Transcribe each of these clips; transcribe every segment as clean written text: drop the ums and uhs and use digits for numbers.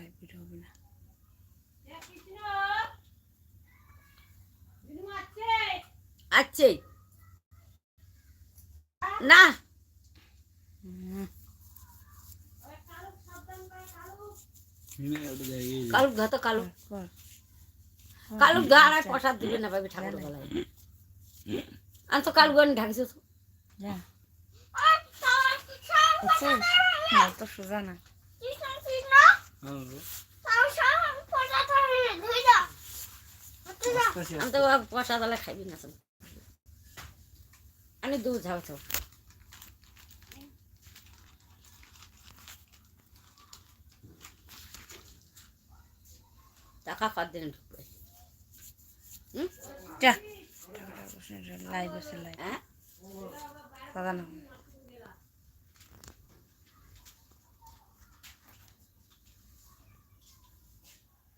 Live video হবে না। আছে না কালু ঘা তো কালু কালু ঘা আর প্রসাদ দিবে না ভাবি ঠাকুর গলায় আমি তো কালু গান ঢাকছি তো যা তো সোজা না আমি তো প্রসাদ আলা খাইবি না আমি দুধ ঝাও তো টাকা কত দিন ঢুকবে যা লাইভ আছে লাইভ হ্যাঁ দাদা না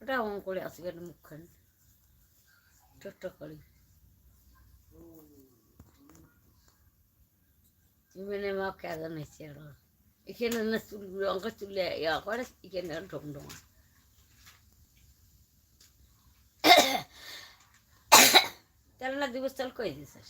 ওটা অন করে আসি কেন মুখখান ছোট্ট করি মেনে মা কে জানাইছে আর এখানে না চুল অঙ্ক চুলে ইয়া করে এখানে ঢমঢমা তেল না দিবস তেল কই দিছিস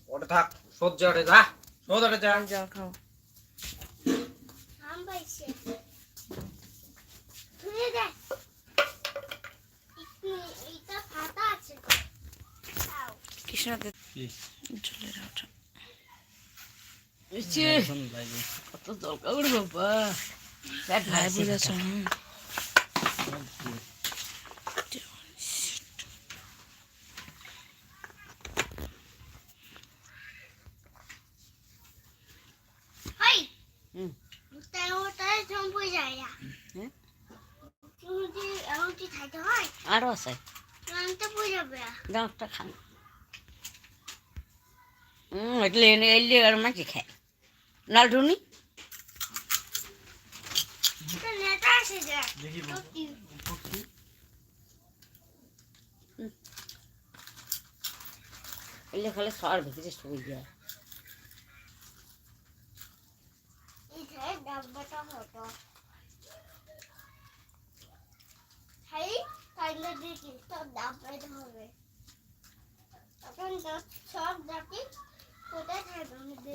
ওটা থাক সহ্য ওঠে যা সহ্য ওঠে যা যাও খাও কৃষ্ণকে চলে যাও কত দরকার বাবা লাইভ বুঝেছ আরো আছে গাঁটটা খান એટલે એને એલી ઘરમાં જ ખાય નાલઢુની એટલે ખાલી સવાર ભીતરે સુઈ ગયા সব জাতি কোথায় থাকবে